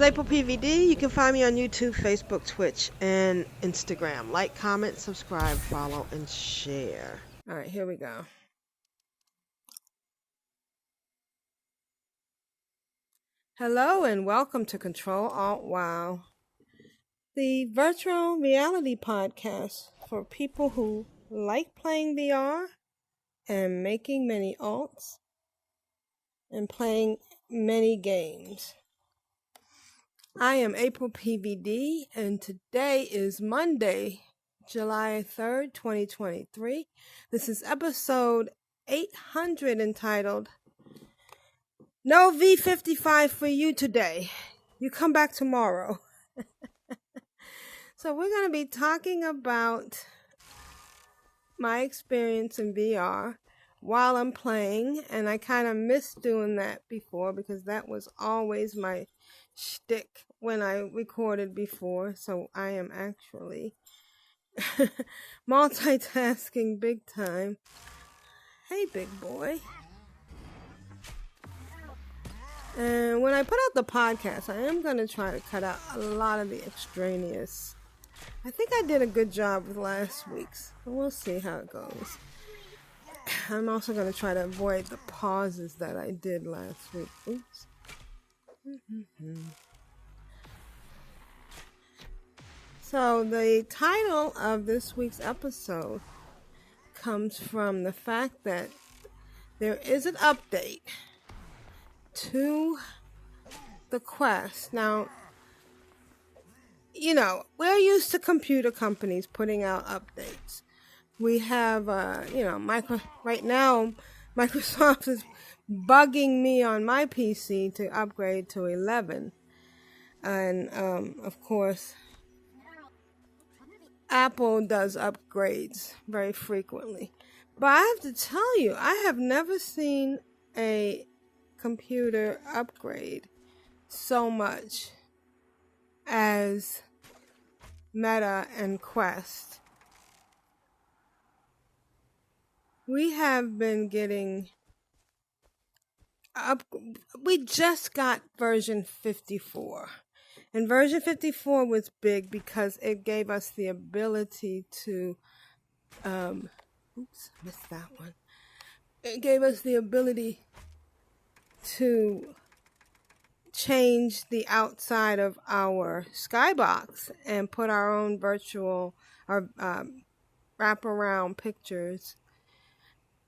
is AprilPvd. You can find me on YouTube, Facebook, Twitch, and Instagram. Like, comment, subscribe, follow, and share. Alright, here we go. Hello and welcome to Ctrl Alt WoW, the virtual reality podcast for people who like playing VR and making many alts and playing many games. I am AprilPvd, and today is Monday, July 3rd, 2023. This is episode 800 entitled, No V55 for you today. You come back tomorrow. So we're going to be talking about my experience in VR while I'm playing, and I kind of missed doing that before because that was always my shtick when I recorded before, so I am actually multitasking big time. Hey, big boy. And when I put out the podcast, I am going to try to cut out a lot of the extraneous. I think I did a good job with last week's, but we'll see how it goes. I'm also going to try to avoid the pauses that I did last week. Oops. So the title of this week's episode comes from the fact that there is an update to the quest. Now, you know, we're used to computer companies putting out updates. We have, right now, Microsoft is bugging me on my PC to upgrade to 11. And, of course, Apple does upgrades very frequently. But I have to tell you, I have never seen a computer upgrade so much as Meta and Quest. We have been getting up. We just got version 54. And version 54 was big because it gave us the ability to oops, missed that one. It gave us the ability to change the outside of our skybox and put our own virtual or wraparound pictures.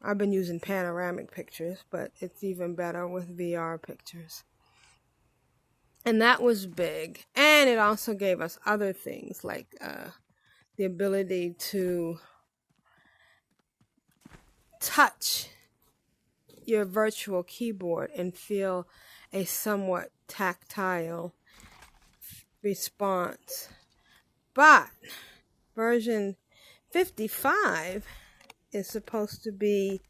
I've been using panoramic pictures, but it's even better with VR pictures. And that was big. And it also gave us other things like the ability to touch your virtual keyboard and feel a somewhat tactile response. But version 55 is supposed to be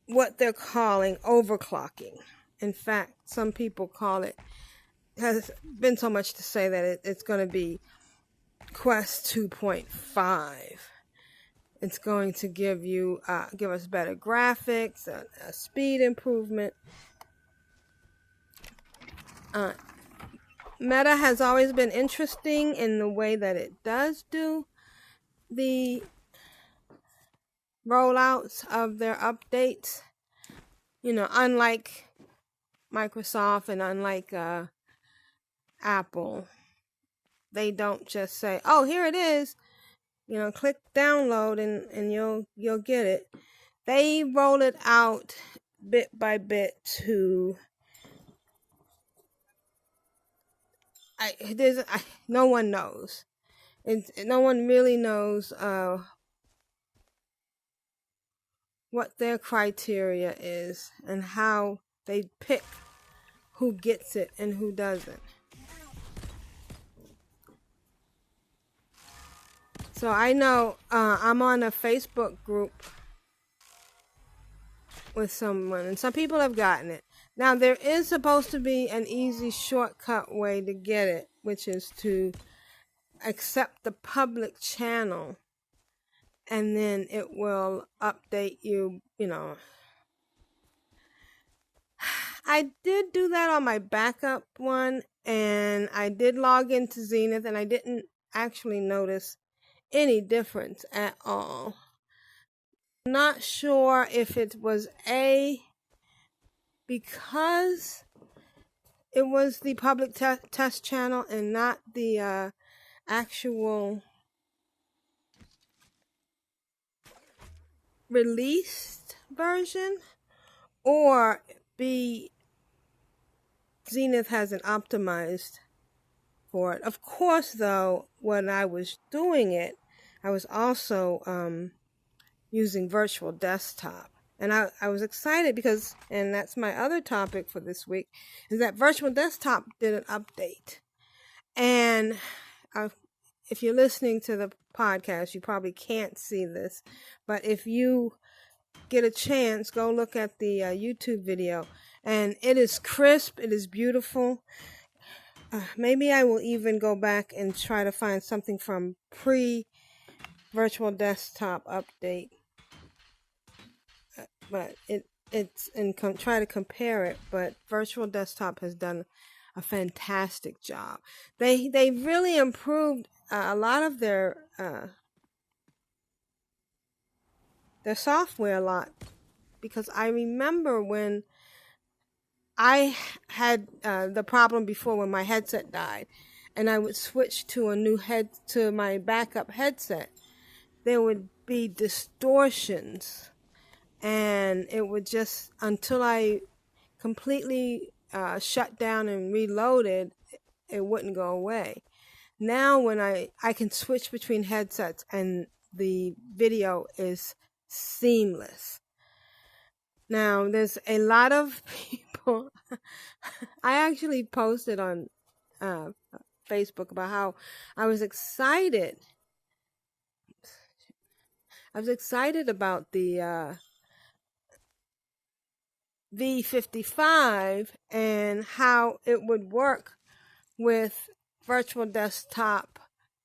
what they're calling overclocking. In fact, some people call it, has been so much to say that it's going to be Quest 2.5. It's going to give us better graphics, a speed improvement. Meta has always been interesting in the way that it does do the rollouts of their updates. You know, unlike Microsoft and unlike Apple, they don't just say, "Oh, here it is." You know, click download and you'll get it. They roll it out bit by bit to. No one knows. No one really knows what their criteria is and how they pick who gets it and who doesn't. So I know I'm on a Facebook group with someone, and some people have gotten it. Now, there is supposed to be an easy shortcut way to get it, which is to accept the public channel, and then it will update you, you know. I did do that on my backup one, and I did log into Zenith, and I didn't actually notice any difference at all. Not sure if it was because it was the public test channel and not the actual released version, or B, Zenith hasn't optimized for it. Of course, though, when I was doing it, I was also using virtual desktop. And I was excited because, and that's my other topic for this week, is that virtual desktop did an update. And if you're listening to the podcast, you probably can't see this, but if you get a chance, go look at the YouTube video, and it is crisp, it is beautiful. Maybe I will even go back and try to find something from pre-virtual desktop update, but it's and try to compare it. But virtual desktop has done a fantastic job. They really improved a lot of their software a lot, because I remember when I had the problem before when my headset died, and I would switch to to my backup headset. There would be distortions, and it would just, until I completely shut down and reloaded, it wouldn't go away. Now when I can switch between headsets and the video is seamless. Now there's a lot of people, I actually posted on Facebook about how I was excited about the V55 and how it would work with virtual desktop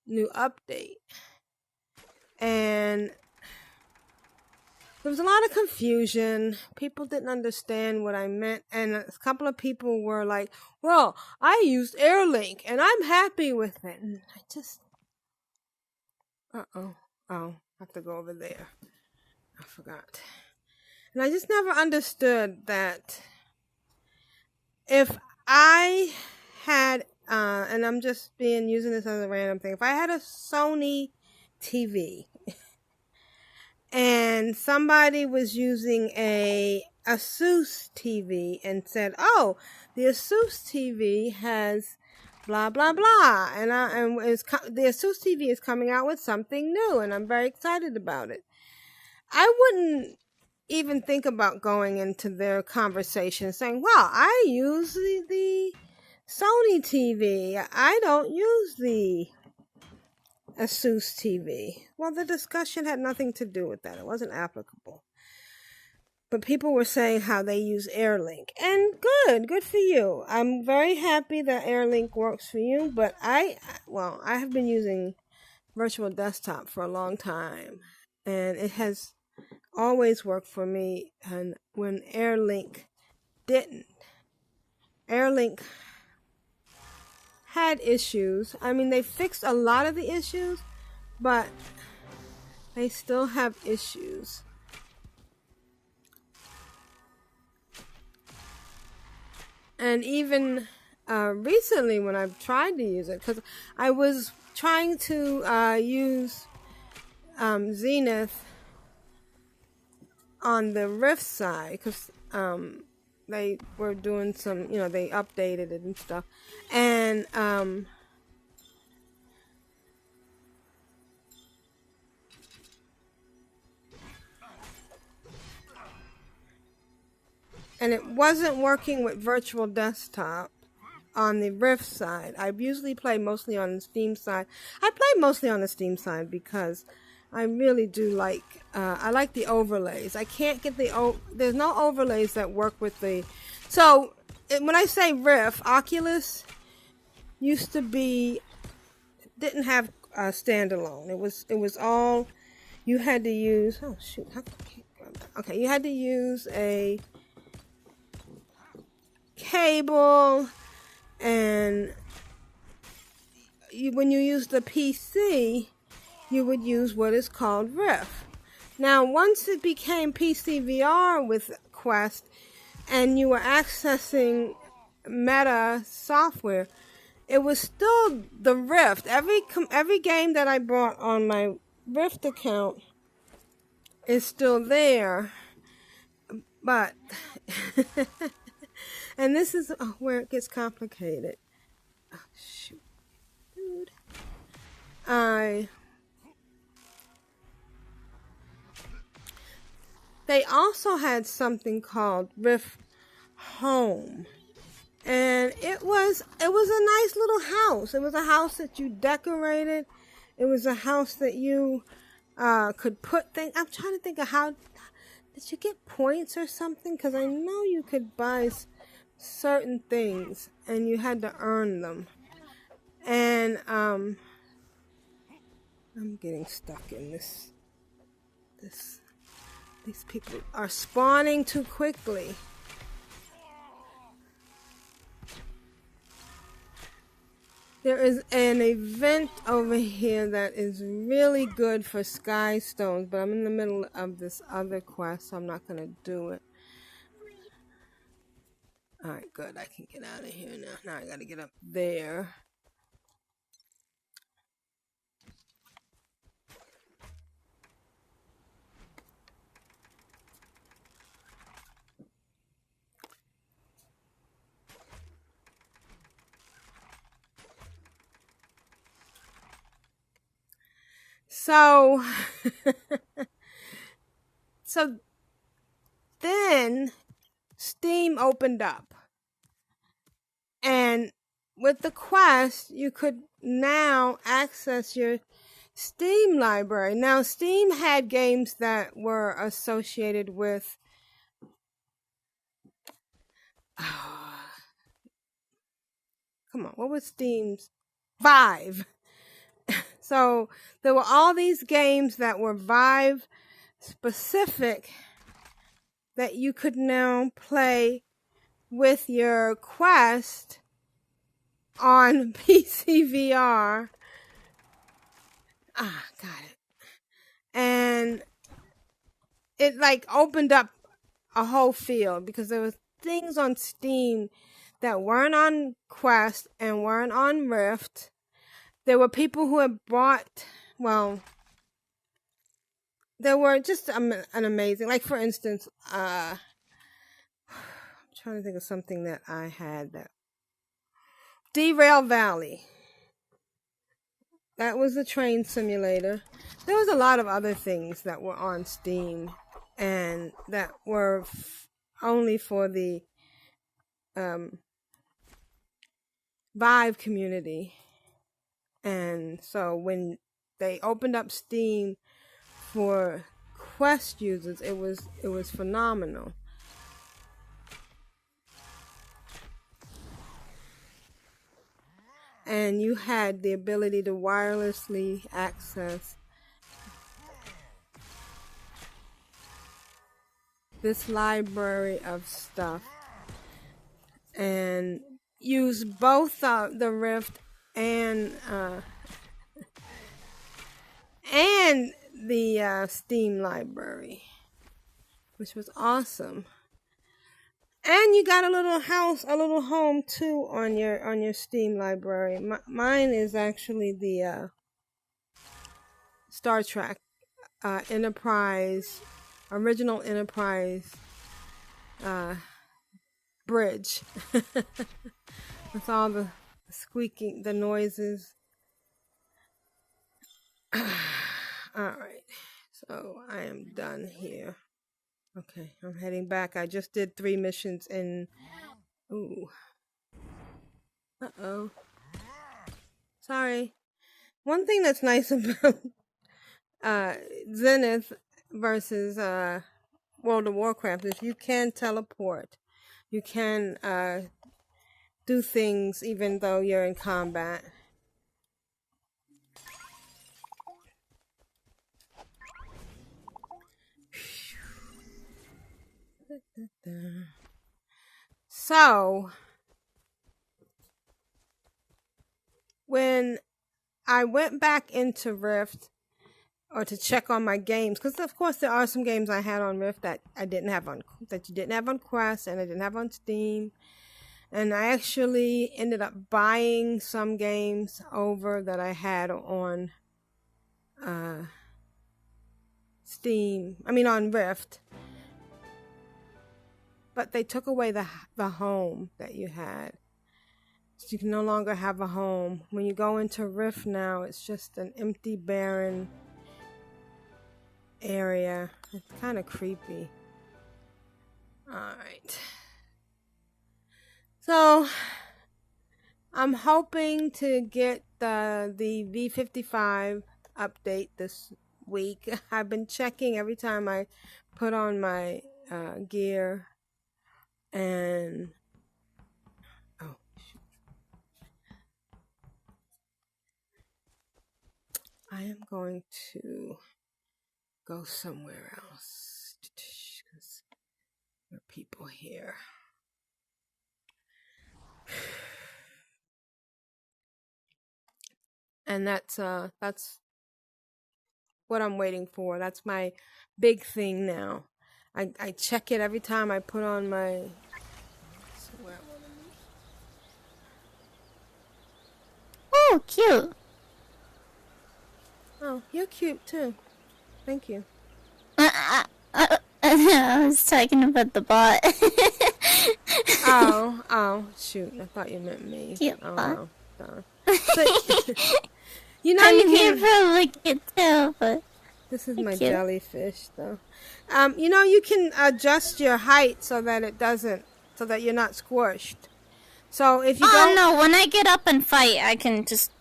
new update. And there was a lot of confusion. People didn't understand what I meant, and a couple of people were like, well, I used AirLink and I'm happy with it. And I just I have to go over there. I forgot. And I just never understood that if I had and I'm just using this as a random thing, if I had a Sony TV and somebody was using a Asus TV and said, oh, the Asus TV has blah blah blah, and the Asus TV is coming out with something new and I'm very excited about it, I wouldn't even think about going into their conversation saying, well, I use the Sony TV, I don't use the Asus TV. Well, the discussion had nothing to do with that. It wasn't applicable. But people were saying how they use AirLink. And good for you. I'm very happy that AirLink works for you. But I have been using virtual desktop for a long time. And it has always worked for me. And when AirLink didn't, AirLink had issues. I mean, they fixed a lot of the issues, but they still have issues. And even recently when I've tried to use it, because I was trying to use Zenith on the Rift side, because they were doing some, they updated it and stuff. And it wasn't working with virtual desktop on the Rift side. I usually play mostly on the Steam side. I play mostly on the Steam side because I really do like, I like the overlays. I can't get there's no overlays that work with so when I say Rift, Oculus used to be, didn't have standalone. It was all, you had to use, oh shoot, okay, you had to use a cable, and when you use the PC, you would use what is called Rift. Now, once it became PCVR with Quest, and you were accessing meta software, it was still the Rift. Every game that I bought on my Rift account is still there, but and this is where it gets complicated. Oh, shoot, dude. They also had something called Rift Home. And it was a nice little house. It was a house that you decorated. It was a house that you could put things. I'm trying to think of how did you get points or something? Because I know you could buy certain things and you had to earn them. And I'm getting stuck in this. These people are spawning too quickly. There is an event over here that is really good for sky stones, but I'm in the middle of this other quest, so I'm not going to do it. Alright, good. I can get out of here now. Now I got to get up there. So, then Steam opened up, and with the quest, you could now access your Steam library. Now, Steam had games that were associated with come on, what was Steam's? Vive. So there were all these games that were Vive specific that you could now play with your Quest on PCVR. Got it. And it like opened up a whole field because there was things on Steam that weren't on Quest and weren't on Rift. There were people who had bought, well, there were just an amazing, like for instance, I'm trying to think of something that I had that, Derail Valley. That was a train simulator. There was a lot of other things that were on Steam and that were only for the Vive community. And so when they opened up Steam for Quest users, it was phenomenal. And you had the ability to wirelessly access this library of stuff and use both the Rift and the Steam library, which was awesome. And you got a little house, a little home too on your Steam library. Mine is actually the Star Trek Enterprise, original Enterprise bridge with all the squeaking, the noises. Alright, so I am done here. Okay, I'm heading back. I just did 3 missions in... Ooh. Uh-oh. Sorry. One thing that's nice about Zenith versus World of Warcraft is you can teleport. You can do things even though you're in combat. So when I went back into Rift, or to check on my games, because of course there are some games I had on Rift that you didn't have on Quest, and I didn't have on Steam, and I actually ended up buying some games over that I had on Steam. I mean on Rift, but they took away the home that you had. So you can no longer have a home. When you go into Rift now, it's just an empty, barren area. It's kind of creepy. Alright. So, I'm hoping to get the V55 update this week. I've been checking every time I put on my gear, and oh shoot. I am going to go somewhere else because there are people here. And that's what I'm waiting for. That's my big thing now. I check it every time I put on my. Oh, cute. Oh, you're cute too. Thank you. I was talking about the bot. oh, shoot. I thought you meant me. Cute oh, bot. No. So, you know, you can probably get too, but this is my cute. jellyfish, though. You know, you can adjust your height so that you're not squished. So if you Oh no, when I get up and fight, I can just.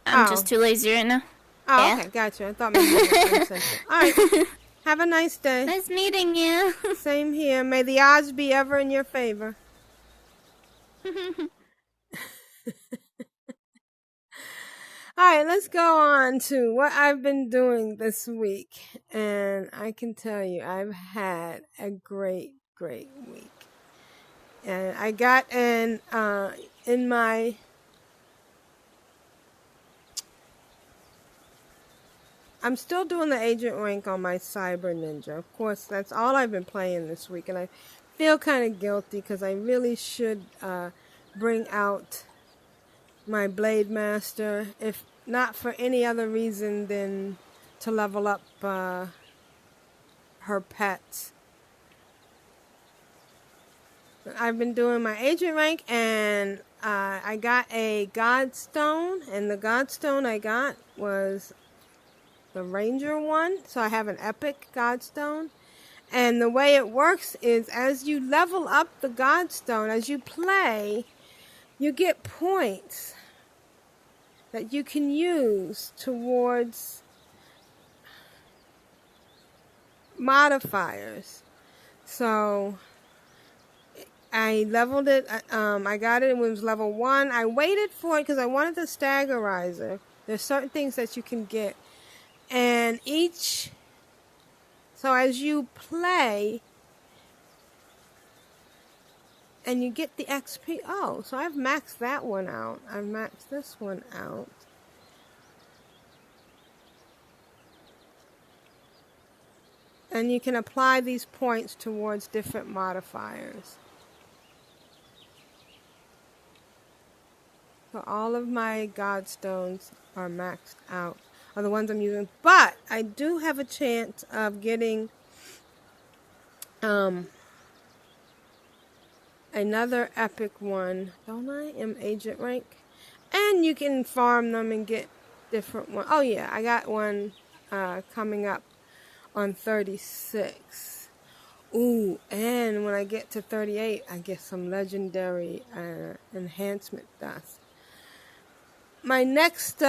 I'm just too lazy right now. Oh, yeah. Okay, gotcha. I thought maybe you were All right. Have a nice day. Nice meeting you. Same here. May the odds be ever in your favor. Alright, let's go on to what I've been doing this week. And I can tell you, I've had a great week. And I got in my I'm still doing the agent rank on my Cyber Ninja. Of course, that's all I've been playing this week. And I feel kind of guilty because I really should bring out my Blade Master, if not for any other reason than to level up her pets. I've been doing my agent rank, and I got a Godstone, and the Godstone I got was the Ranger one, so I have an epic Godstone. And the way it works is, as you level up the Godstone, as you play, you get points that you can use towards modifiers. So I leveled it. I got it. It was level 1. I waited for it because I wanted the Staggerizer. There's certain things that you can get, and so as you play and you get the XP. Oh, so I've maxed that one out. I've maxed this one out. And you can apply these points towards different modifiers. So all of my Godstones are maxed out, are the ones I'm using. But I do have a chance of getting another epic one, don't I? Agent rank. And you can farm them and get different ones. Oh yeah, I got one coming up on 36. Ooh, and when I get to 38, I get some legendary enhancement dust. My next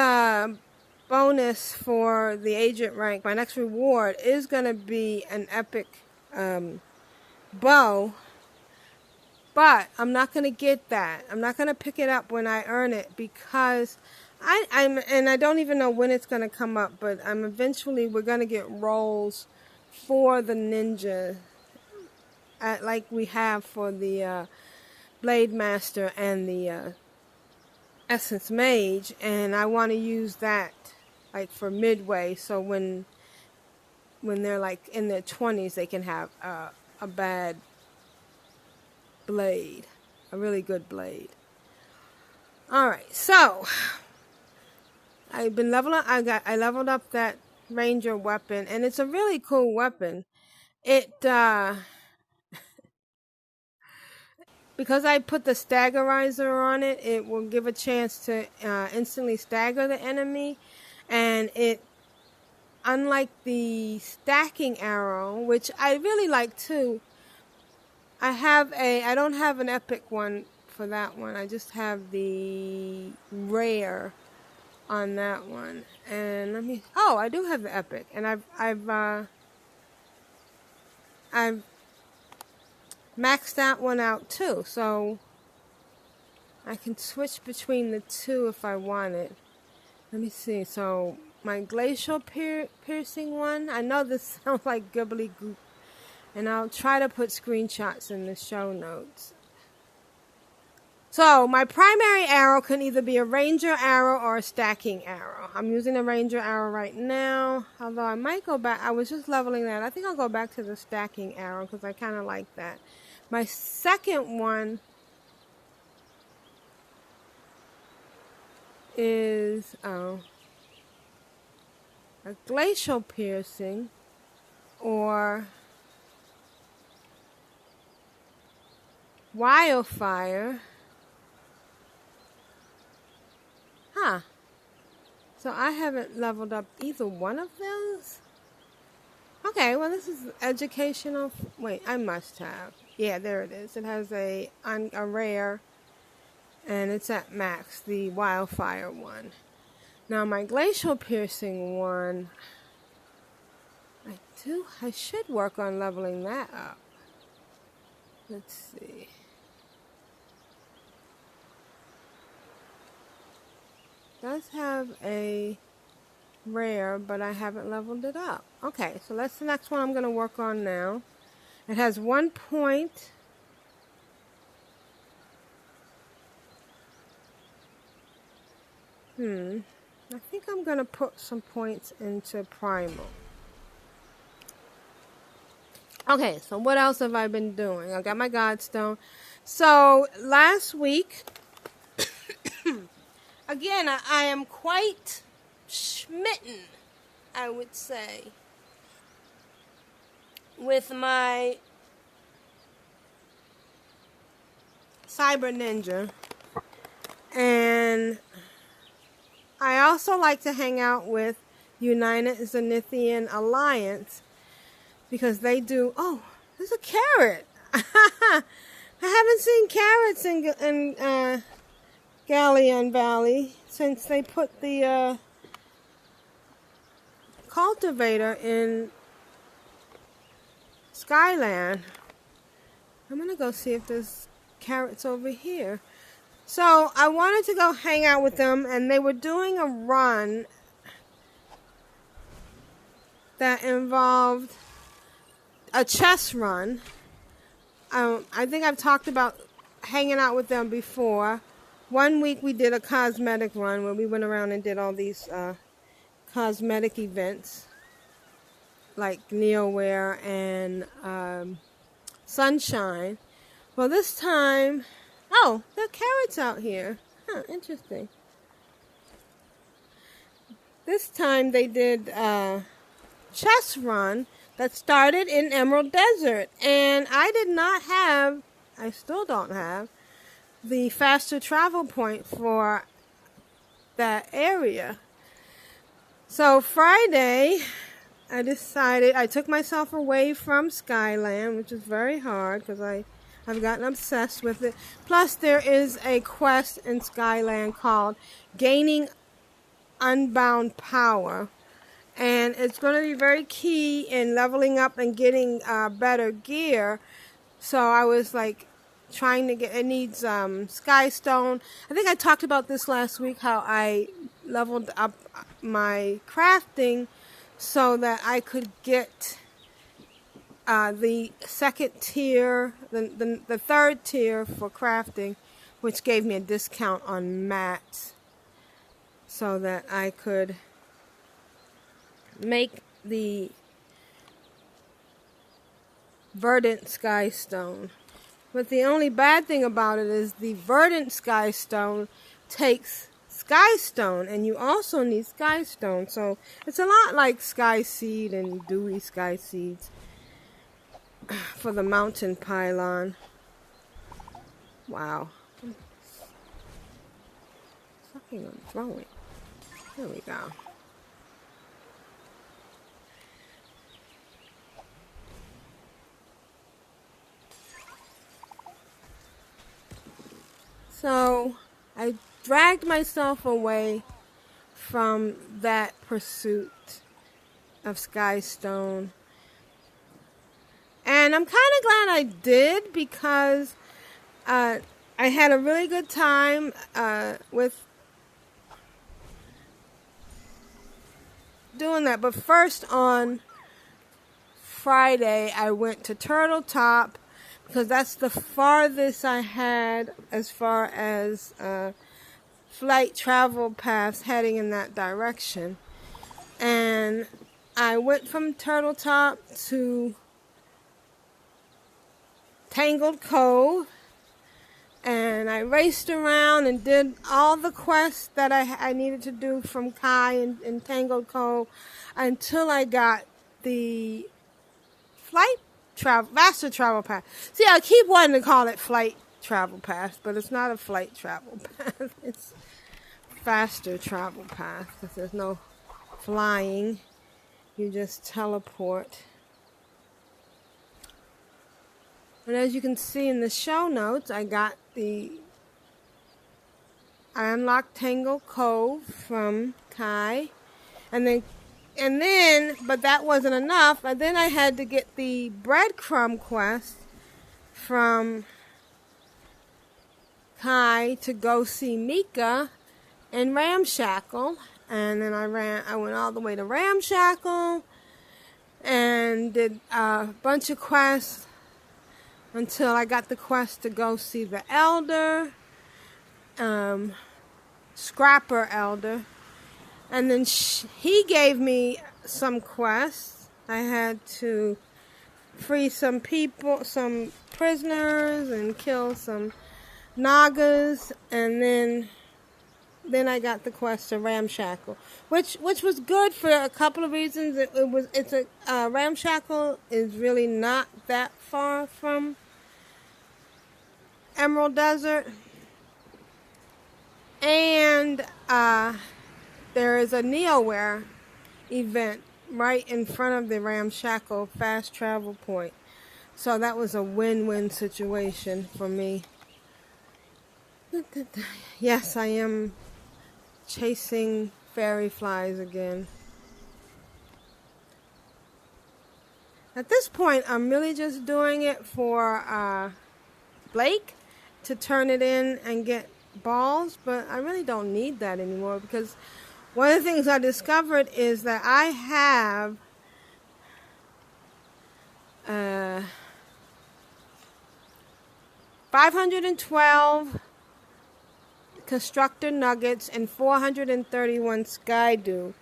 bonus for the agent rank, my next reward, is going to be an epic bow. But I'm not going to get that. I'm not going to pick it up when I earn it, because I don't even know when it's going to come up, but we're going to get rolls for the ninja, like we have for the Blade Master and the Essence Mage, and I want to use that like for midway, so when they're like in their 20s, they can have a bad blade, a really good blade. All right, so I've been leveling. I leveled up that Ranger weapon, and it's a really cool weapon. It because I put the staggerizer on it, it will give a chance to instantly stagger the enemy, and it, unlike the stacking arrow, which I really like too, I don't have an epic one for that one. I just have the rare on that one. And I do have the epic, and I've maxed that one out too, so I can switch between the two if I want it. Let me see. So my glacial piercing one, I know this sounds like gibbly goop, and I'll try to put screenshots in the show notes. So my primary arrow can either be a ranger arrow or a stacking arrow. I'm using a ranger arrow right now, although I might go back. I was just leveling that. I think I'll go back to the stacking arrow because I kind of like that. My second one is a glacial piercing or wildfire. So I haven't leveled up either one of those. Okay, well, this is educational. Wait, I must have. Yeah, there it is. It has a rare, and it's at max, the wildfire one. Now my glacial piercing one, I should work on leveling that up. Let's see. Does have a rare, but I haven't leveled it up. Okay, so that's the next one I'm going to work on now. It has 1 point. I think I'm going to put some points into Primal. Okay, so what else have I been doing? I got my Godstone. So last week, again, I am quite smitten, I would say, with my Cyber Ninja. And I also like to hang out with United Zenithian Alliance because they do... Oh, there's a carrot! I haven't seen carrots in Galleon Valley since they put the cultivator in Skyland. I'm gonna go see if there's carrots over here. So I wanted to go hang out with them, and they were doing a run that involved a chess run. I think I've talked about hanging out with them before. One week we did a cosmetic run where we went around and did all these cosmetic events like Neoware and Sunshine. Well, this time... Oh, there are carrots out here. Huh, interesting. This time they did a chess run that started in Emerald Desert. And I did not have, I still don't have, the faster travel point for that area. So Friday, I decided, I took myself away from Skyland, which is very hard because I've gotten obsessed with it. Plus, there is a quest in Skyland called Gaining Unbound Power. And it's going to be very key in leveling up and getting better gear. So I was like trying to get, it needs Skystone. I think I talked about this last week, how I leveled up my crafting so that I could get the second tier, the third tier for crafting, which gave me a discount on mats so that I could make the verdant skystone. But the only bad thing about it is the verdant skystone takes skystone, and you also need skystone. So it's a lot like sky seed and dewy sky seeds for the mountain pylon. Wow. Sucking on throwing. There we go. So I dragged myself away from that pursuit of skystone. And I'm kind of glad I did, because I had a really good time with doing that. But first, on Friday, I went to TurtleTop, because that's the farthest I had as far as flight travel paths heading in that direction. And I went from TurtleTop to Tangled Cove, and I raced around and did all the quests that I needed to do from Kai in Tangled Cove until I got the faster travel path. See, I keep wanting to call it flight travel path, but it's not a flight travel path. It's faster travel path, because there's no flying. You just teleport. And as you can see in the show notes, I unlocked Tangled Cove from Kai, and then, but that wasn't enough. And then I had to get the breadcrumb quest from Kai to go see Mika in Ramshackle. And then I went all the way to Ramshackle and did a bunch of quests until I got the quest to go see the Elder, Scrapper Elder. And then he gave me some quests. I had to free some people, some prisoners, and kill some Nagas. And then I got the quest to Ramshackle, which was good for a couple of reasons. Ramshackle is really not that far from Emerald Desert, and there is a Neoware event right in front of the Ramshackle fast travel point. So that was a win-win situation for me. Yes, I am chasing fairy flies again. At this point, I'm really just doing it for Blake to turn it in and get balls, but I really don't need that anymore, because one of the things I discovered is that I have 512 constructor nuggets and 431 sky dew,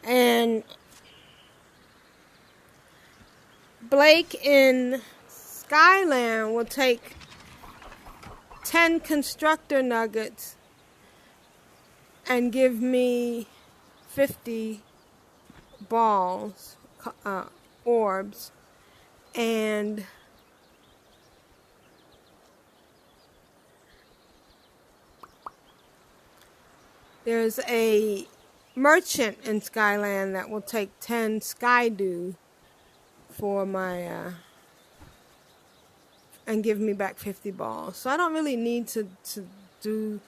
and Blake in Skyland will take 10 constructor nuggets and give me 50 balls, orbs, and there's a merchant in Skyland that will take 10 sky dew for my and give me back 50 balls. So I don't really need to do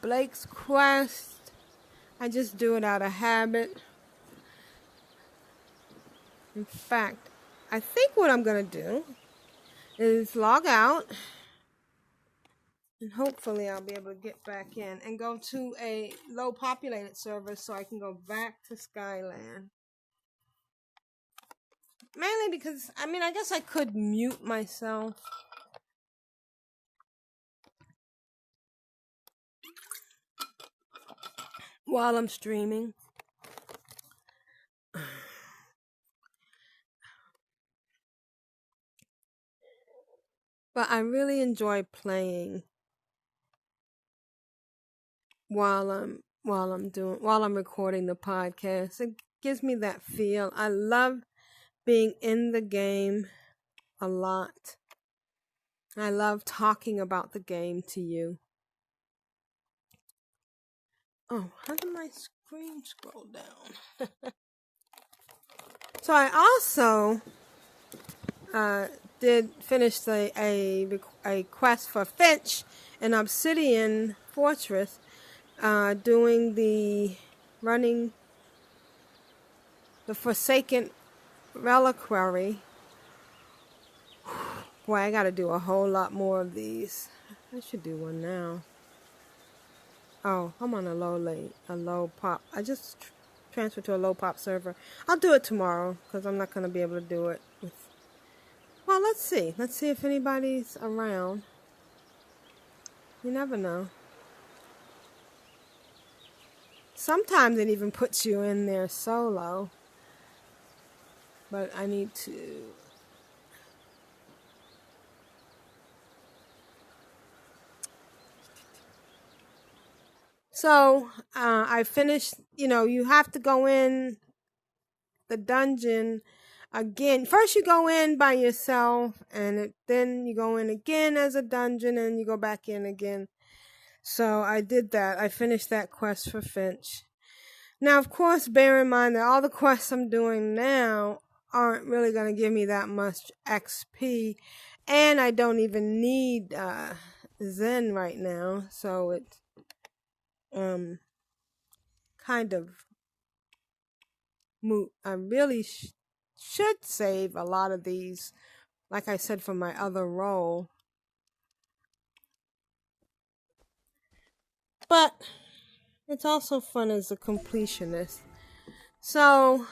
Blake's quest. I just do it out of habit. In fact, I think what I'm going to do is log out, and hopefully I'll be able to get back in and go to a low populated server so I can go back to Skyland. mainly because, I mean, I guess I could mute myself. While I'm streaming. But I really enjoy playing while I'm recording the podcast. It gives me that feel. I love being in the game a lot. I love talking about the game to you. Oh, how did my screen scroll down? So I also did finish a quest for Finch in Obsidian Fortress, running the Forsaken Reliquary. Boy, I gotta do a whole lot more of these. I should do one now. Oh, I'm on a low pop. I just transferred to a low pop server. I'll do it tomorrow because I'm not gonna be able to do it. Well, let's see. Let's see if anybody's around. You never know. Sometimes it even puts you in there solo. But I need to... So, I finished, you have to go in the dungeon again. First you go in by yourself, and then you go in again as a dungeon, and you go back in again. So I did that. I finished that quest for Finch. Now, of course, bear in mind that all the quests I'm doing now aren't really going to give me that much XP, and I don't even need Zen right now, so it's kind of moot. I really should save a lot of these, like I said, for my other role. But it's also fun as a completionist. So,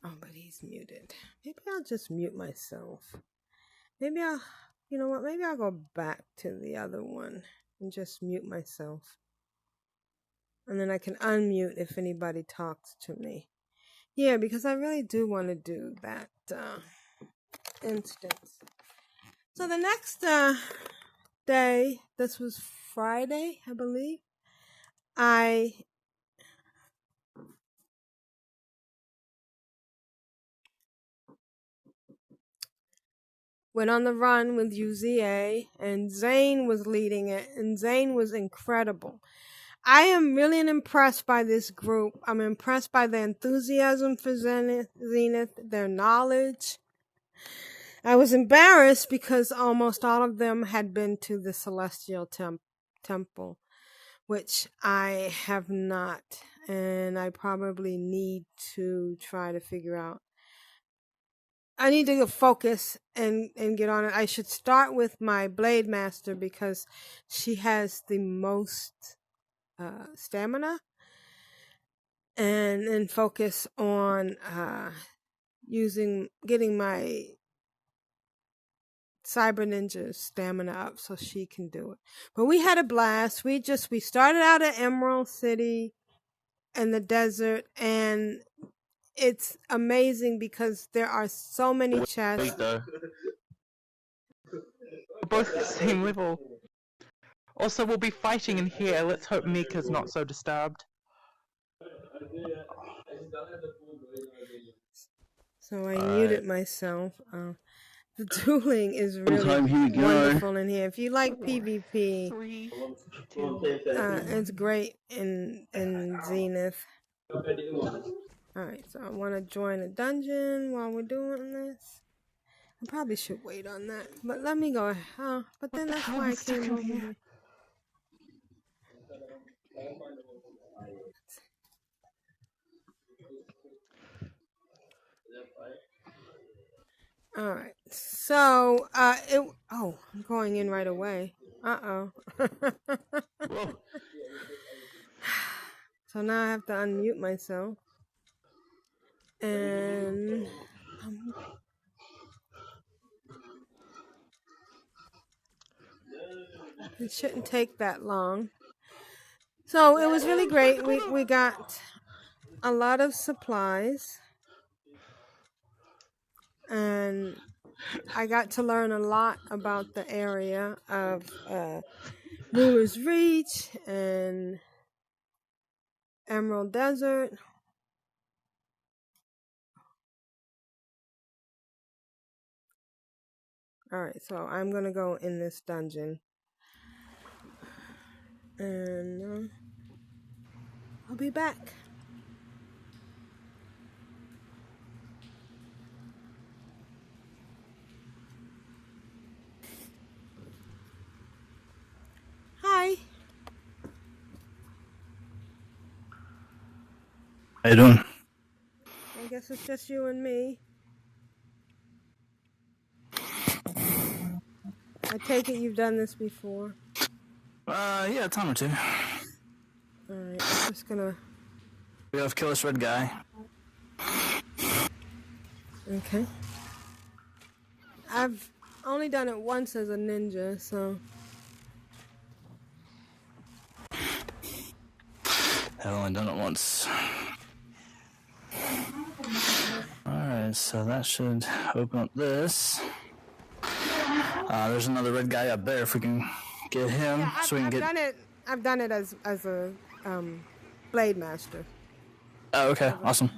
oh, but he's muted. Maybe I'll just mute myself. Maybe you know what? Maybe I'll go back to the other one and just mute myself. And then I can unmute if anybody talks to me. Yeah, because I really do want to do that instance. So the next day, this was Friday, I believe, I went on the run with UZA, and Zane was leading it, and Zane was incredible. I am really impressed by this group. I'm impressed by their enthusiasm for Zenith, their knowledge. I was embarrassed because almost all of them had been to the Celestial Temple, which I have not, and I probably need to try to figure out. I need to focus and get on it. I should start with my Blade Master because she has the most stamina, and focus on getting my Cyber Ninja's stamina up so she can do it. But we had a blast. We started out at Emerald City in the desert, and it's amazing because there are so many chests. We're both the same level. Also, we'll be fighting in here. Let's hope Mika's not so disturbed. So I muted myself. The dueling is really wonderful in here. If you like PvP, it's great in Zenith. Alright, so I want to join a dungeon while we're doing this. I probably should wait on that, but let me go. But then that's why I came over here. Alright, so, I'm going in right away. Uh-oh. So now I have to unmute myself. And it shouldn't take that long. So it was really great. We got a lot of supplies, and I got to learn a lot about the area of Ruler's Reach and Emerald Desert. Alright, so I'm gonna go in this dungeon. And I'll be back. Hi. How you doing? I guess it's just you and me. I take it you've done this before. Yeah, a time or two. Alright, I'm just gonna... We have kill this red guy. Okay. I've only done it once as a ninja, so... I've only done it once. Alright, so that should open up this. There's another red guy up there if we can get him. Yeah, so we can get... I've done it as a blade master. Oh, okay, awesome.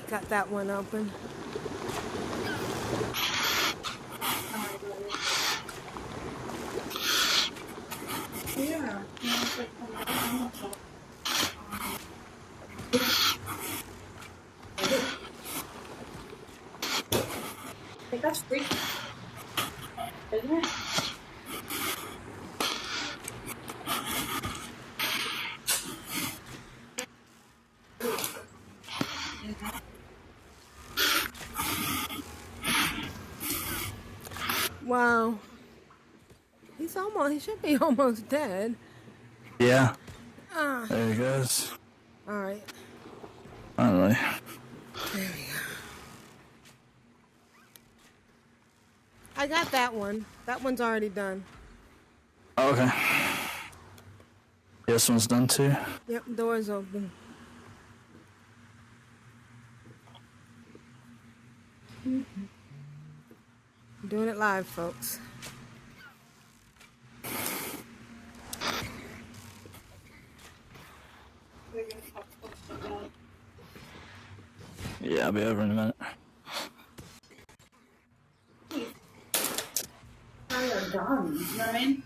Got that one open. Yeah. I think that's free. Isn't it? Wow. He should be almost dead. Yeah. There he goes. Alright. Finally. There we go. I got that one. That one's already done. Oh, okay. This one's done too. Yep, door's open. I'm doing it live, folks. Yeah, I'll be over in a minute. They're done. You know what I mean?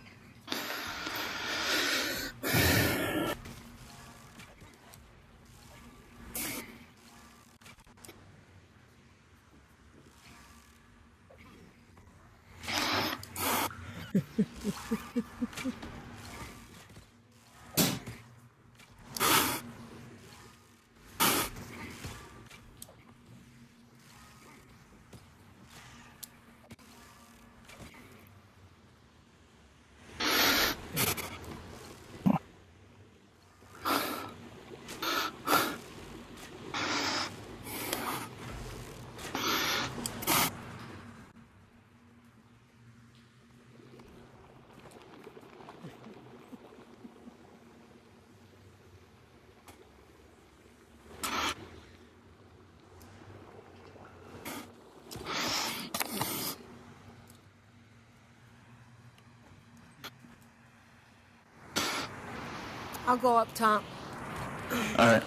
I'll go up top. Alright.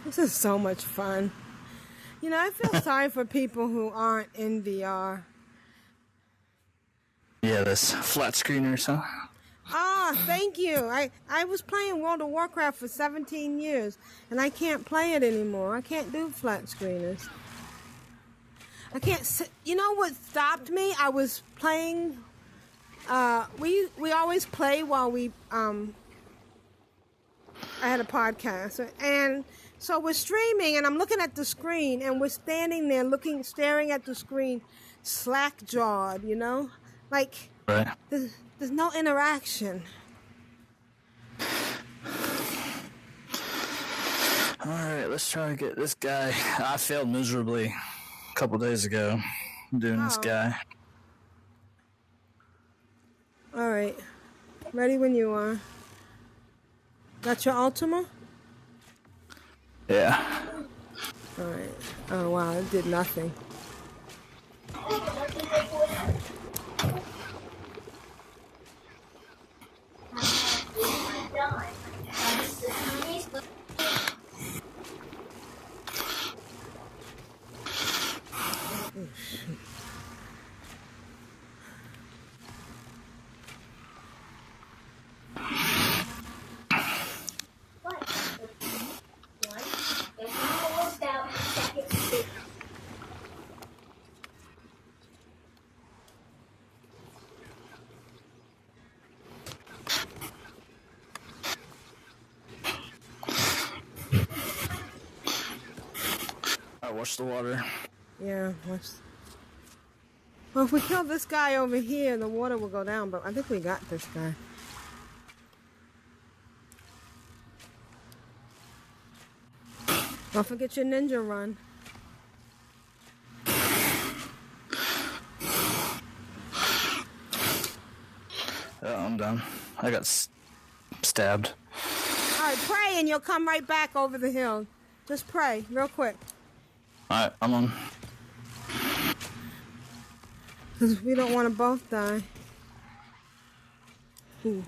This is so much fun. You know, I feel sorry for people who aren't in VR. Yeah, this flat screeners, huh? Ah, thank you. I was playing World of Warcraft for 17 years, and I can't play it anymore. I can't do flat screeners. I can't sit. You know what stopped me? I was playing. We always play while we I had a podcast, and so we're streaming, and I'm looking at the screen, and we're standing there staring at the screen, slack-jawed. You know, like Right. there's no interaction. All right, let's try to get this guy. I failed miserably a couple days ago doing this guy. All right, ready when you are. Got your Ultima? Yeah. All right. Oh wow, it did nothing. Watch the water. Yeah, well, if we kill this guy over here, the water will go down, but I think we got this guy. Don't forget your ninja run. Oh, I'm done. I got stabbed. All right, pray and you'll come right back over the hill. Just pray, real quick. Alright, I'm on. Because we don't want to both die. Ooh.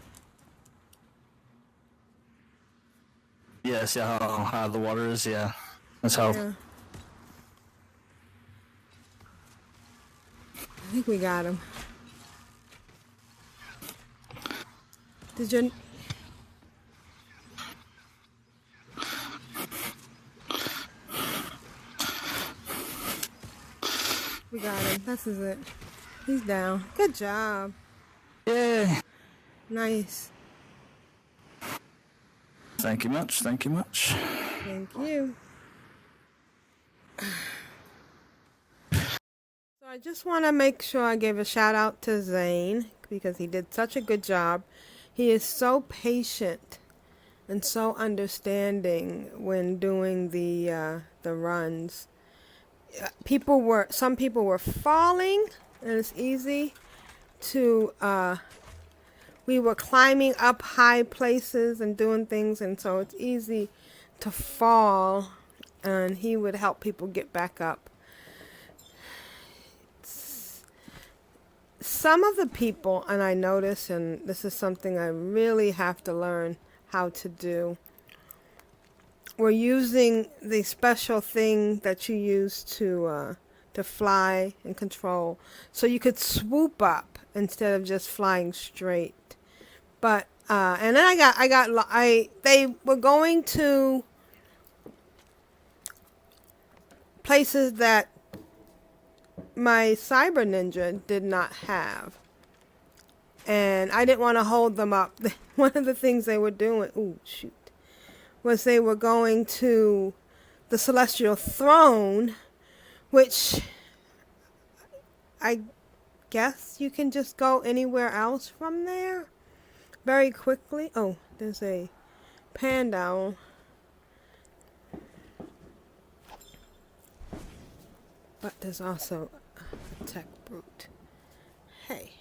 Yeah, see how high the water is? Yeah. That's how. Yeah. I think we got him. Did you... We got him. This is it. He's down. Good job. Yay! Nice. Thank you much. Thank you much. Thank you. So I just want to make sure I give a shout out to Zane because he did such a good job. He is so patient and so understanding when doing the runs. Some people were falling, and it's easy to we were climbing up high places and doing things, and so it's easy to fall, and he would help people get back up. Some of the people, and I notice, and this is something I really have to learn how to do, we're using the special thing that you use to fly and control, so you could swoop up instead of just flying straight. But and then they were going to places that my cyber ninja did not have, and I didn't want to hold them up. One of the things they were doing, was they were going to the Celestial Throne, which I guess you can just go anywhere else from there very quickly. Oh, there's a panda owl. But there's also a tech brute. Hey.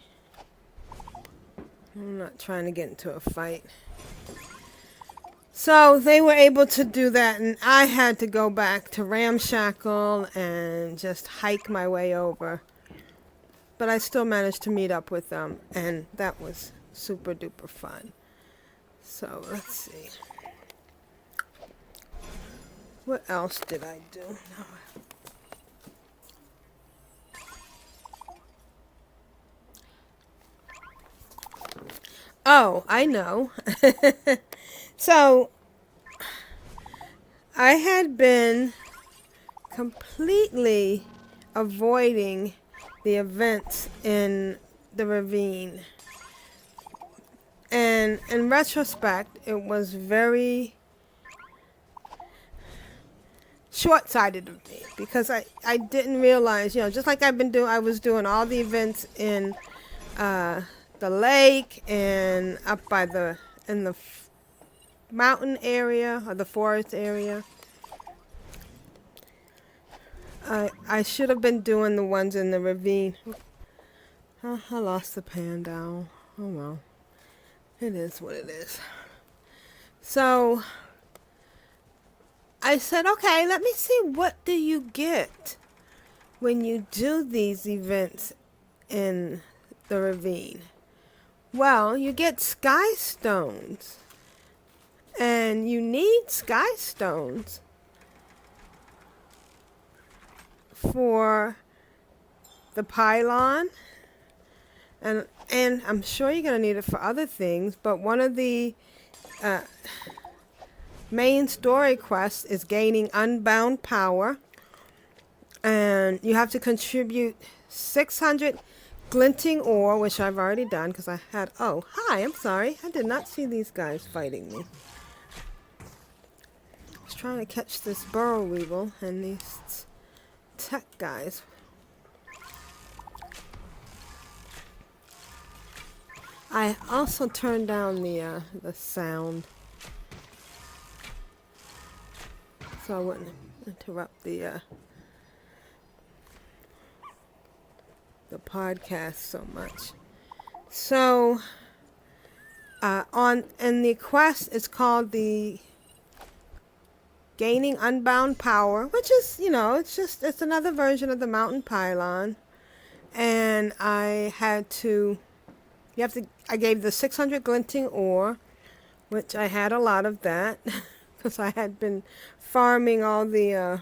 I'm not trying to get into a fight. So they were able to do that, and I had to go back to Ramshackle and just hike my way over. But I still managed to meet up with them, and that was super duper fun. So let's see. What else did I do? Oh, I know. So, I had been completely avoiding the events in the ravine. And in retrospect, it was very short-sighted of me because I didn't realize, just like I was doing all the events in the lake and up by in the mountain area or the forest area. I should have been doing the ones in the ravine. Oh, I lost the pan down. Oh well. It is what it is. So I said, okay, let me see, what do you get when you do these events in the ravine? Well, you get sky stones. And you need sky stones for the pylon. And I'm sure you're going to need it for other things, but one of the main story quests is gaining unbound power. And you have to contribute 600 glinting ore, which I've already done because I had... Oh, hi, I'm sorry. I did not see these guys fighting me. I was trying to catch this burrow weevil and these tech guys. I also turned down the sound so I wouldn't interrupt the podcast so much. So in the quest, it's called the Gaining Unbound Power, which is, it's another version of the mountain pylon. And I gave the 600 glinting ore, which I had a lot of that because I had been farming all the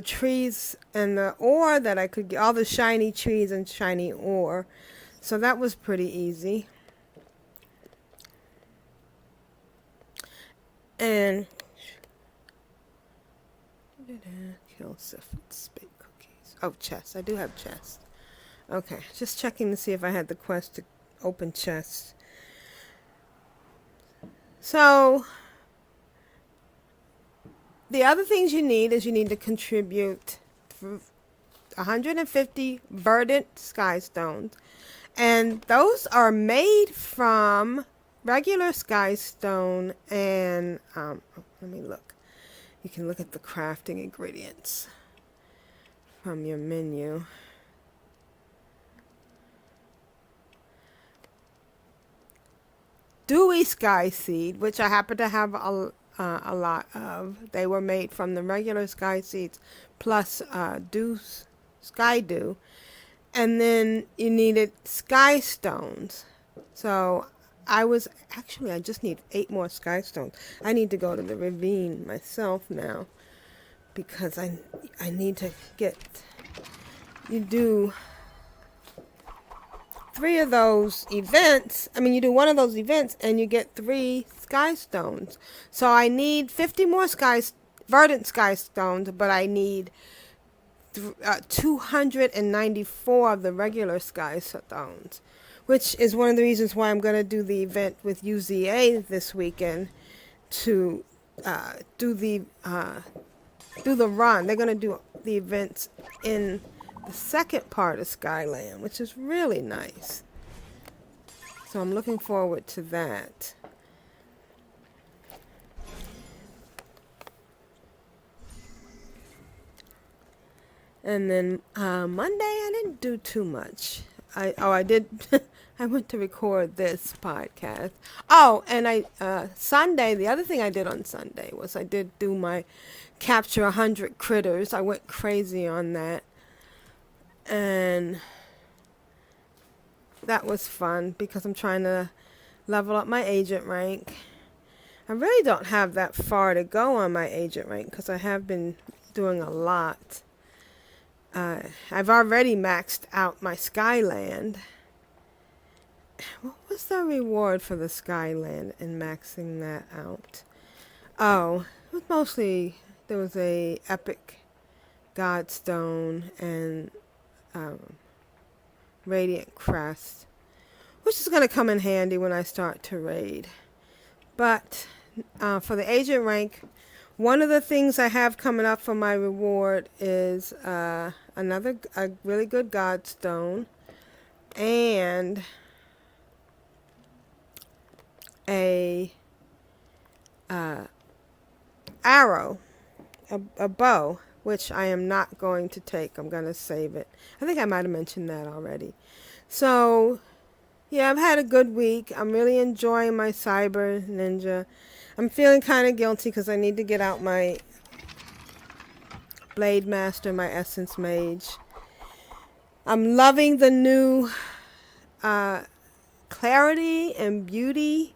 trees and the ore that I could get, all the shiny trees and shiny ore. So that was pretty easy. And kill Sif's baked cookies. Oh, chest. I do have chest. Okay, just checking to see if I had the quest to open chests. So the other things you need is you need to contribute 150 verdant sky stones. And those are made from regular sky stone and, let me look. You can look at the crafting ingredients from your menu. Dewy sky seed, which I happen to have a lot of. They were made from the regular sky seeds plus sky dew. And then you needed sky stones. So I just need 8 more sky stones. I need to go to the ravine myself now because I need to you do 3 of those events. I mean, you do 1 of those events and you get 3 sky stones. So I need 50 more verdant sky stones, but I need 294 of the regular sky stones, which is one of the reasons why I'm going to do the event with UZA this weekend to do the run. They're going to do the events in the second part of Skyland, which is really nice. So I'm looking forward to that. And then Monday I didn't do too much. I did. I went to record this podcast. Oh, and Sunday, the other thing I did on Sunday was I did do my capture 100 critters. I went crazy on that. And that was fun because I'm trying to level up my agent rank. I really don't have that far to go on my agent rank because I have been doing a lot. I've already maxed out my Skyland. what was the reward for the Skyland and maxing that out? Oh, it was mostly, there was a epic Godstone and Radiant Crest, which is going to come in handy when I start to raid. But for the agent rank, one of the things I have coming up for my reward is a really good Godstone and a arrow, a bow, which I am not going to take. I'm going to save it. I think I might have mentioned that already. So, yeah, I've had a good week. I'm really enjoying my Cyber Ninja. I'm feeling kind of guilty because I need to get out my Blade Master, my Essence Mage. I'm loving the new clarity and beauty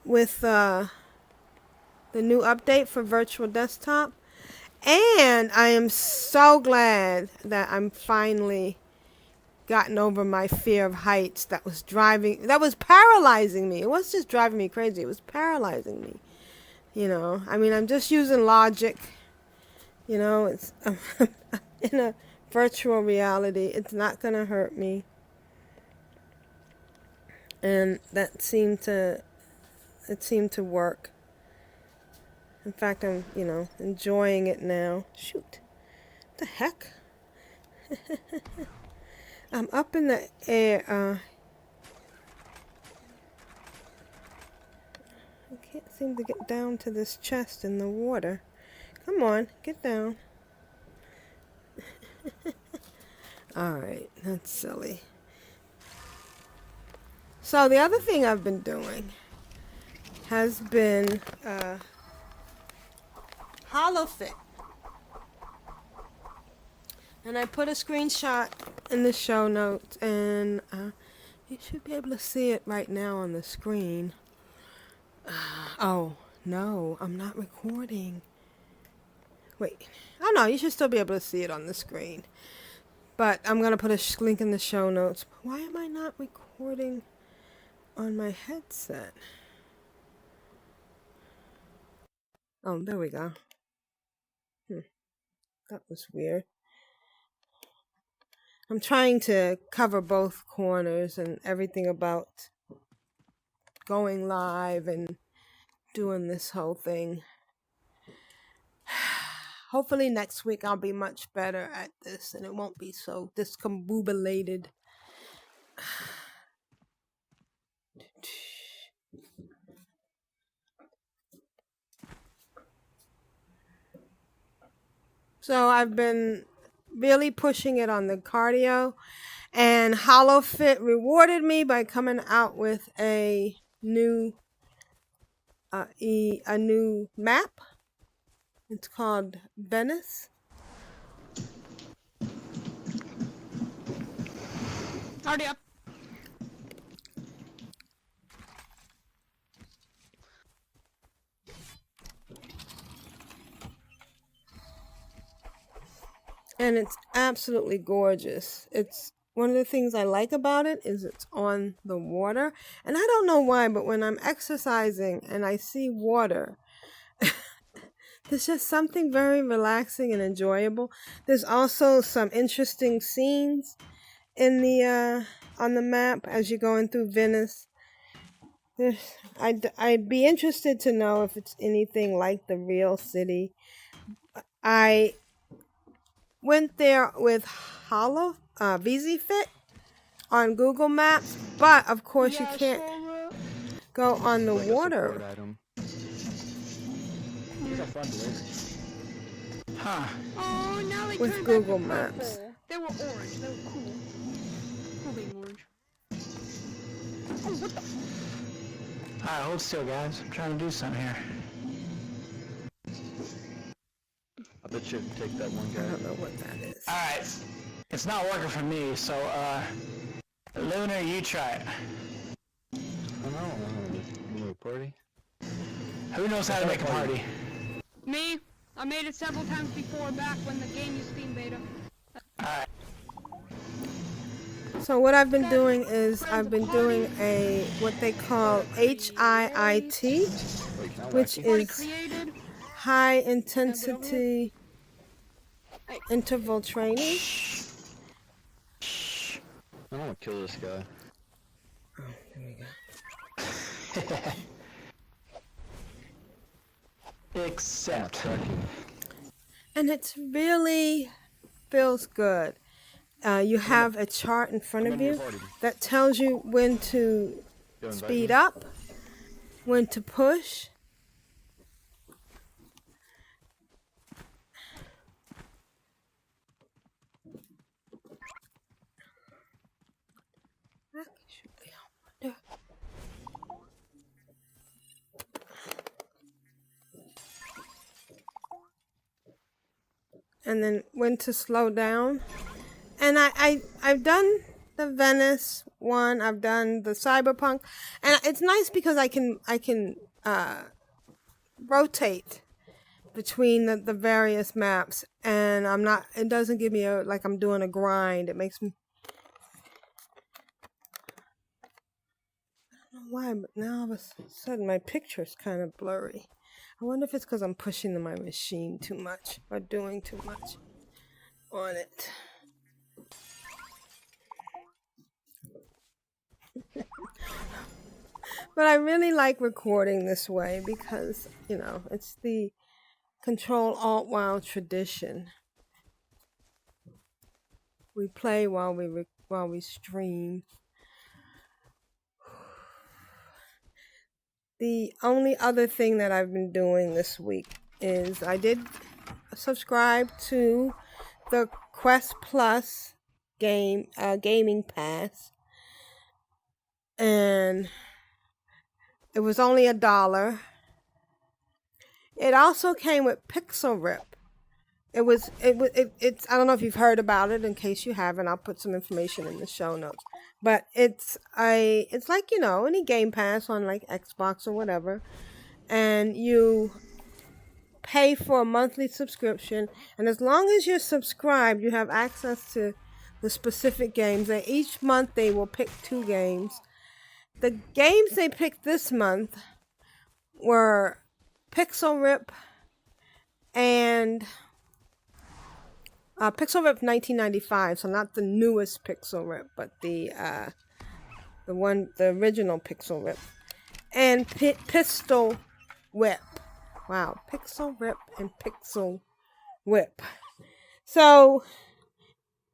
with the new update for Virtual Desktop. And I am so glad that I'm finally gotten over my fear of heights that was paralyzing me. It wasn't just driving me crazy, it was paralyzing me. You know, I mean, I'm just using logic. You know, it's in a virtual reality. It's not going to hurt me. And it seemed to work. In fact, I'm, enjoying it now. Shoot. What the heck? I'm up in the air. I can't seem to get down to this chest in the water. Come on, get down. Alright, that's silly. So the other thing I've been doing has been HoloFit. And I put a screenshot in the show notes, and you should be able to see it right now on the screen. Oh, no, I'm not recording. Wait. Oh, no, you should still be able to see it on the screen. But I'm going to put a link in the show notes. Why am I not recording on my headset? Oh, there we go. That was weird. I'm trying to cover both corners and everything about going live and doing this whole thing. Hopefully next week I'll be much better at this and it won't be so discombobulated. So I've been really pushing it on the cardio, and HoloFit rewarded me by coming out with a new map. It's called Venice. Already up. And it's absolutely gorgeous. It's one of the things I like about it is it's on the water. And I don't know why, but when I'm exercising and I see water, there's just something very relaxing and enjoyable. There's also some interesting scenes in the on the map as you're going through Venice. I'd be interested to know if it's anything like the real city. I went there with VZFit on Google Maps, but of course you can't go on the water. Huh. Oh, now they With turned Google back to Maps. purple. They were orange. They were cool. Cool being orange. Oh, what the? Alright, hold still, guys. I'm trying to do something here. I bet you can take that one I guy. don't know what that is. Alright. It's not working for me, so, Lunar, you try it. I don't know. You know, party? Who knows how to make a party? Me? I made it several times before, back when the game used to be in beta. Alright. So what I've been doing is I've been doing a what they call HIIT, Wait, can I which whack Already is created. high Get over intensity interval training. you? I don't want to kill this guy. Oh, there we go. Except. And it's really feels good. You have a chart in front of you that tells you when to speed up, when to push. And then when to slow down. And I've done the Venice one. I've done the Cyberpunk, and it's nice because I can rotate between the various maps, and I'm not. It doesn't give me like I'm doing a grind. It makes me. I don't know why, but now all of a sudden my picture's kind of blurry. I wonder if it's because I'm pushing my machine too much or doing too much on it. But I really like recording this way because, you know, it's the Ctrl Alt WoW tradition. We play while we stream. The only other thing that I've been doing this week is I did subscribe to the Quest Plus gaming pass, and it was only $1. It also came with Pixel Rip. It's I don't know if you've heard about it. In case you haven't, I'll put some information in the show notes. But it's like, you know, any Game Pass on like Xbox or whatever, and you pay for a monthly subscription, and as long as you're subscribed, you have access to the specific games. And each month they will pick 2 games. The games they picked this month were Pixel Rip and Pixel Rip 1995, so not the newest Pixel Rip, but the original Pixel Rip, and Pistol Whip. Wow, Pixel Rip and Pixel Whip. So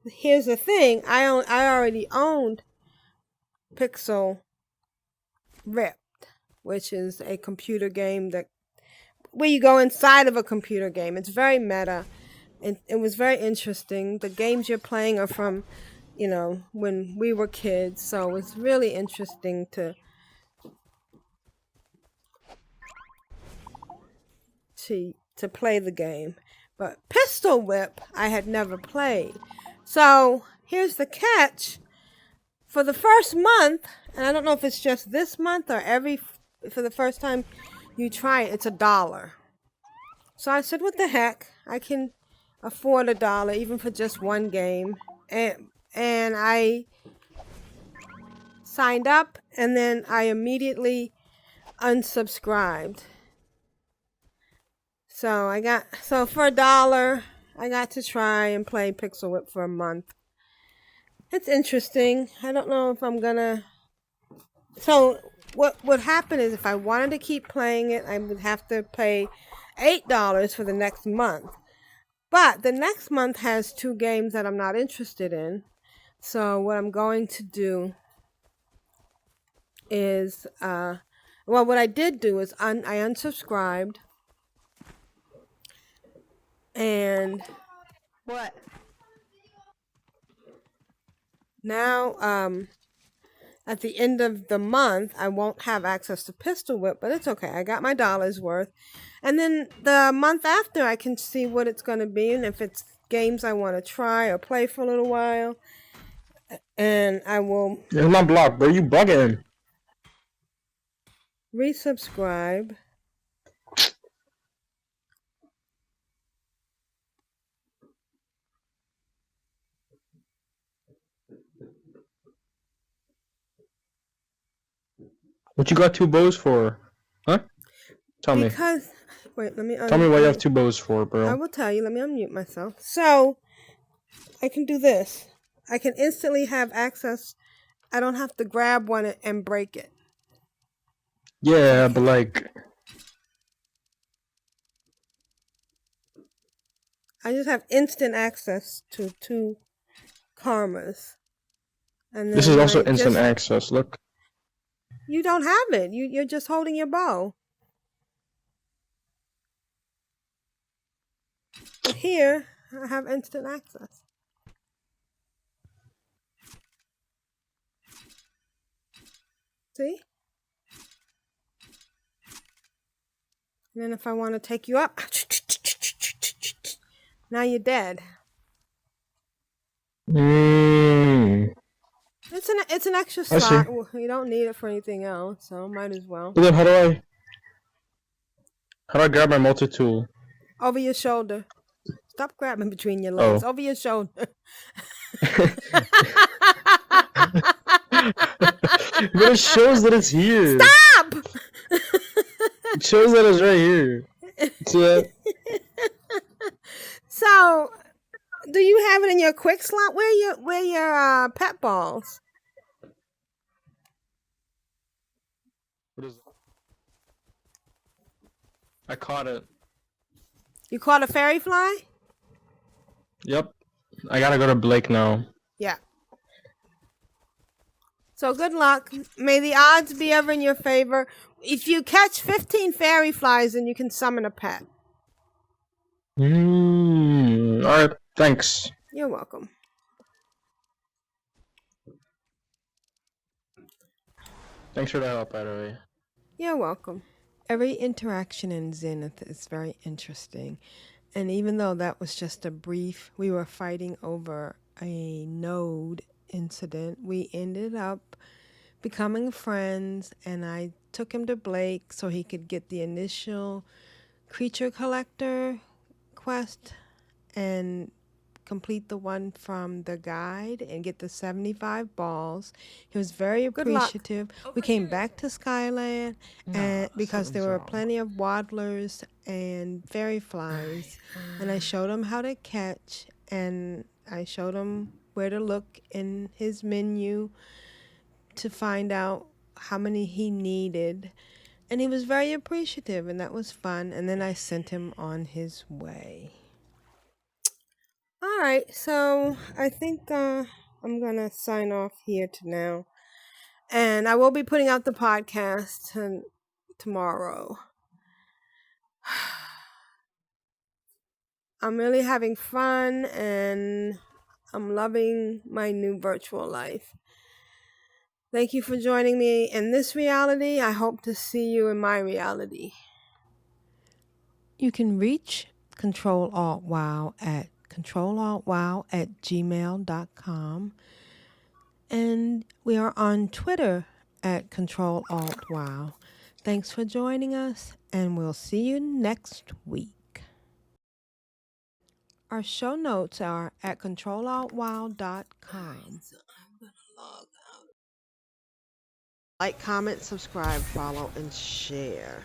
here's the thing: I already owned Pixel Rip, which is a computer game where you go inside of a computer game. It's very meta. It was very interesting. The games you're playing are from, you know, when we were kids, so it's really interesting to play the game. But Pistol Whip, I had never played. So here's the catch. For the first month, and I don't know if it's just this month or for the first time you try it, it's $1. So I said, what the heck? I can afford $1 even for just one game. And I signed up, and then I immediately unsubscribed. So for $1, I got to try and play Pixel Whip for a month. It's interesting. I don't know if I'm gonna. So what would happen is if I wanted to keep playing it, I would have to pay $8 for the next month. But the next month has 2 games that I'm not interested in. So what I'm going to do is, what I did do is I unsubscribed. And What? now, at the end of the month, I won't have access to Pistol Whip, but it's okay. I got my $1 worth. And then the month after, I can see what it's going to be and if it's games I want to try or play for a little while. And I will... It's not blocked, bro. You bugging. resubscribe. What you got 2 bows for? Huh? Tell me. Because wait, let me. Tell me what you have 2 bows for, I bro. will tell you. Let me unmute myself. So I can do this. I can instantly have access. I don't have to grab one and break it. Yeah, but like, I just have instant access to 2 karmas. And this then is also I instant just, access. Look. you don't have it. You're just holding your bow. But here, I have instant access. See? And then if I want to take you up, now you're dead. It's an extra I see. slot. You don't need it for anything else, so might as well. But then how do I grab my multi-tool? Over your shoulder. Stop grabbing between your legs. Oh. Over your shoulder. But it shows that it's here. Stop! It shows that it's right here. So, do you have it in your quick slot? Where your pet balls? What is it? I caught it. You caught a fairy fly? Yep. I gotta go to Blake now. Yeah. So good luck. May the odds be ever in your favor. If you catch 15 fairy flies, then you can summon a pet. Alright, thanks. You're welcome. Thanks for the help, by the way. You're welcome. Every interaction in Zenith is very interesting. And even though that was just a brief, we were fighting over a node incident, we ended up becoming friends, and I took him to Blake so he could get the initial creature collector quest and complete the one from the guide and get the 75 balls. He was very appreciative. We came back to Skyland and because there were plenty of waddlers and fairy flies, and I showed him how to catch, and I showed him where to look in his menu to find out how many he needed, and he was very appreciative, and that was fun. And then I sent him on his way. All right, so I think I'm gonna sign off here to now, and I will be putting out the podcast tomorrow. I'm really having fun, and I'm loving my new virtual life. Thank you for joining me in this reality. I hope to see you in my reality. You can reach CtrlAltWow at CtrlAltWow@gmail.com. And we are on Twitter at CtrlAltWow. Thanks for joining us, and we'll see you next week. Our show notes are at CtrlAltWow.com. So I'm going to log out. Like, comment, subscribe, follow, and share.